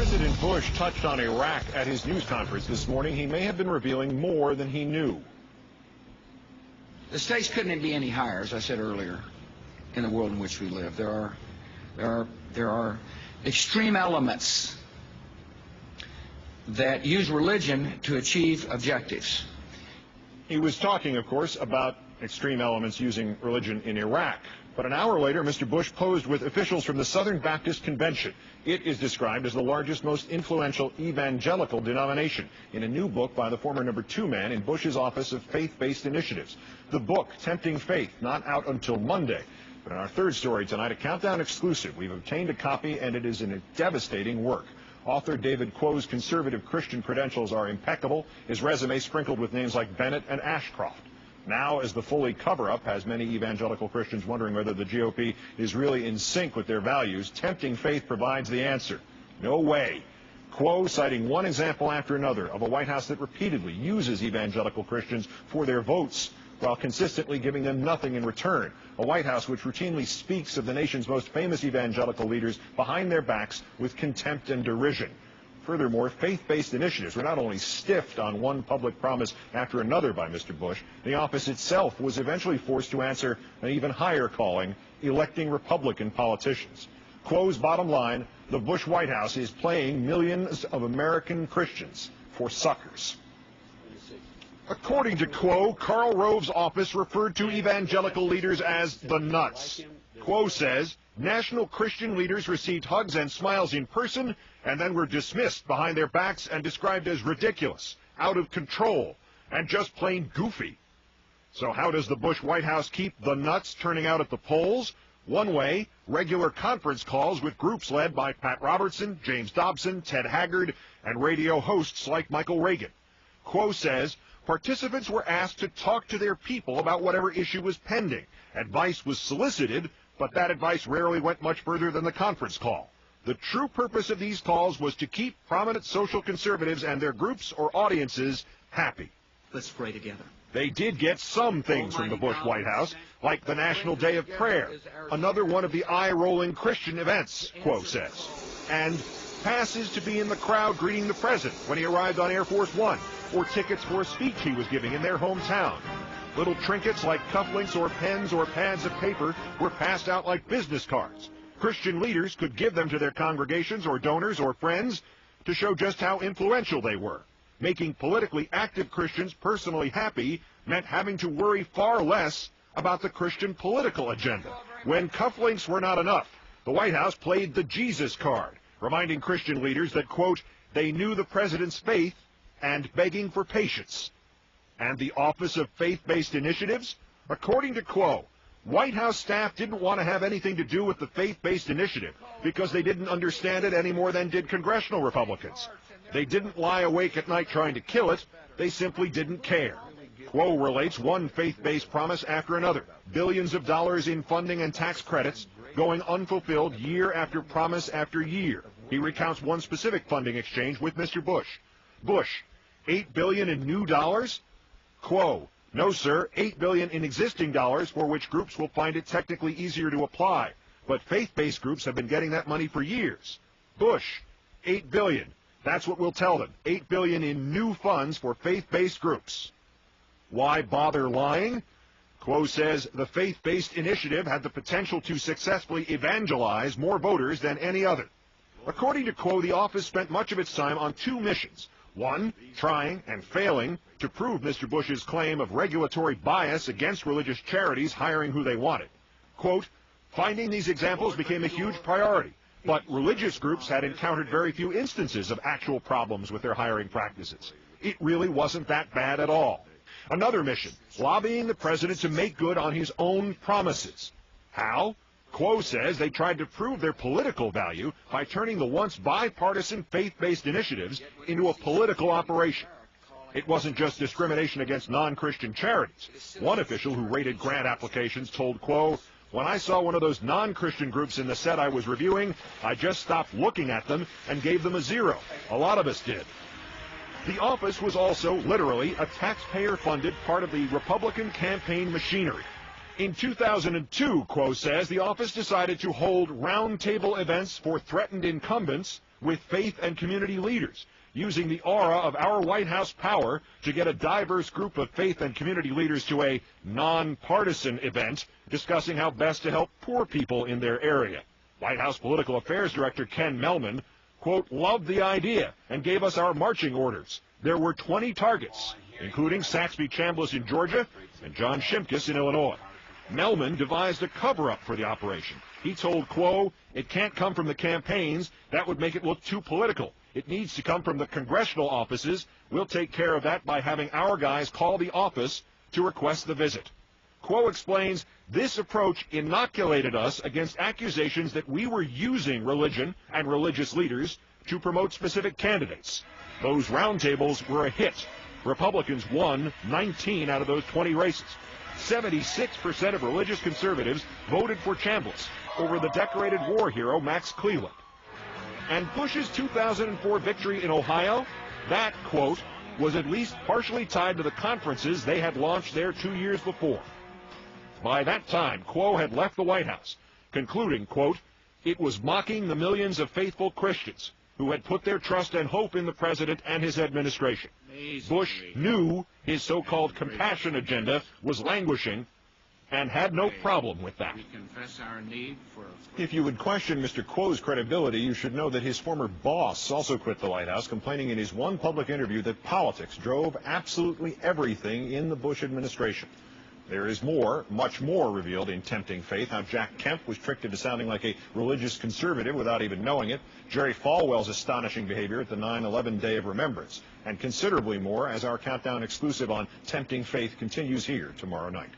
President Bush touched on Iraq at his news conference this morning. He may have been revealing more than he knew. The stakes couldn't be any higher, as I said earlier, in the world in which we live. There are extreme elements that use religion to achieve objectives. He was talking, of course, about extreme elements using religion in Iraq. But an hour later, Mr. Bush posed with officials from the Southern Baptist Convention. It is described as the largest, most influential evangelical denomination in a new book by the former number 2 man in Bush's Office of Faith-Based Initiatives. The book, Tempting Faith, not out until Monday. But in our third story tonight, a Countdown exclusive, we've obtained a copy, and it is in a devastating work. Author David Quo's conservative Christian credentials are impeccable, his resume sprinkled with names like Bennett and Ashcroft. Now, as the Foley cover-up has many evangelical Christians wondering whether the GOP is really in sync with their values, Tempting Faith provides the answer. No way. Quo citing one example after another of a White House that repeatedly uses evangelical Christians for their votes while consistently giving them nothing in return. A White House which routinely speaks of the nation's most famous evangelical leaders behind their backs with contempt and derision. Furthermore, faith-based initiatives were not only stiffed on one public promise after another by Mr. Bush, the office itself was eventually forced to answer an even higher calling, electing Republican politicians. Quo's bottom line, the Bush White House is playing millions of American Christians for suckers. According to Quo, Karl Rove's office referred to evangelical leaders as the nuts. Quo says national Christian leaders received hugs and smiles in person and then were dismissed behind their backs and described as ridiculous, out of control, and just plain goofy. So how does the Bush White House keep the nuts turning out at the polls? One way, regular conference calls with groups led by Pat Robertson, James Dobson, Ted Haggard, and radio hosts like Michael Reagan. Quo says participants were asked to talk to their people about whatever issue was pending. Advice was solicited, but that advice rarely went much further than the conference call. The true purpose of these calls was to keep prominent social conservatives and their groups or audiences happy. Let's pray together. They did get some things from the Bush White House, like the National Day of Prayer, another one of the eye-rolling Christian events, Quo says, and passes to be in the crowd greeting the president when he arrived on Air Force One, or tickets for a speech he was giving in their hometown. Little trinkets like cufflinks or pens or pads of paper were passed out like business cards. Christian leaders could give them to their congregations or donors or friends to show just how influential they were. Making politically active Christians personally happy meant having to worry far less about the Christian political agenda. When cufflinks were not enough, the White House played the Jesus card, reminding Christian leaders that, quote, they knew the president's faith and begging for patience. And the Office of Faith-Based Initiatives? According to Quo, White House staff didn't want to have anything to do with the faith-based initiative because they didn't understand it any more than did congressional Republicans. They didn't lie awake at night trying to kill it. They simply didn't care. Quo relates one faith-based promise after another, billions of dollars in funding and tax credits going unfulfilled year after promise after year. He recounts one specific funding exchange with Mr. Bush. Bush, $8 billion in new dollars? Quo, no, sir, $8 billion in existing dollars for which groups will find it technically easier to apply. But faith-based groups have been getting that money for years. Bush, $8 billion. That's what we'll tell them. $8 billion in new funds for faith-based groups. Why bother lying? Quo says the faith-based initiative had the potential to successfully evangelize more voters than any other. According to Quo, the office spent much of its time on two missions. One, trying and failing to prove Mr. Bush's claim of regulatory bias against religious charities hiring who they wanted. Quote, finding these examples became a huge priority, but religious groups had encountered very few instances of actual problems with their hiring practices. It really wasn't that bad at all. Another mission, lobbying the president to make good on his own promises. How? Quo says they tried to prove their political value by turning the once bipartisan faith-based initiatives into a political operation. It wasn't just discrimination against non-Christian charities. One official who rated grant applications told Quo, when I saw one of those non-Christian groups in the set I was reviewing, I just stopped looking at them and gave them a 0. A lot of us did. The office was also literally a taxpayer-funded part of the Republican campaign machinery. In 2002, Quo says, the office decided to hold roundtable events for threatened incumbents with faith and community leaders, using the aura of our White House power to get a diverse group of faith and community leaders to a nonpartisan event discussing how best to help poor people in their area. White House Political Affairs Director Ken Mellman, quote, loved the idea and gave us our marching orders. There were 20 targets, including Saxby Chambliss in Georgia and John Shimkus in Illinois. Mellman devised a cover-up for the operation. He told Quo, it can't come from the campaigns. That would make it look too political. It needs to come from the congressional offices. We'll take care of that by having our guys call the office to request the visit. Quo explains this approach inoculated us against accusations that we were using religion and religious leaders to promote specific candidates. Those roundtables were a hit. Republicans won 19 out of those 20 races. 76% of religious conservatives voted for Chambliss over the decorated war hero Max Cleveland. And Bush's 2004 victory in Ohio, that, quote, was at least partially tied to the conferences they had launched there 2 years before. By that time, Quo had left the White House, concluding, quote, it was mocking the millions of faithful Christians who had put their trust and hope in the president and his administration. Bush knew his so-called compassion agenda was languishing and had no problem with that. If you would question Mr. Quo's credibility, you should know that his former boss also quit the White House, complaining in his one public interview that politics drove absolutely everything in the Bush administration. There is more, much more revealed in Tempting Faith, how Jack Kemp was tricked into sounding like a religious conservative without even knowing it, Jerry Falwell's astonishing behavior at the 9/11 Day of Remembrance, and considerably more as our countdown exclusive on Tempting Faith continues here tomorrow night.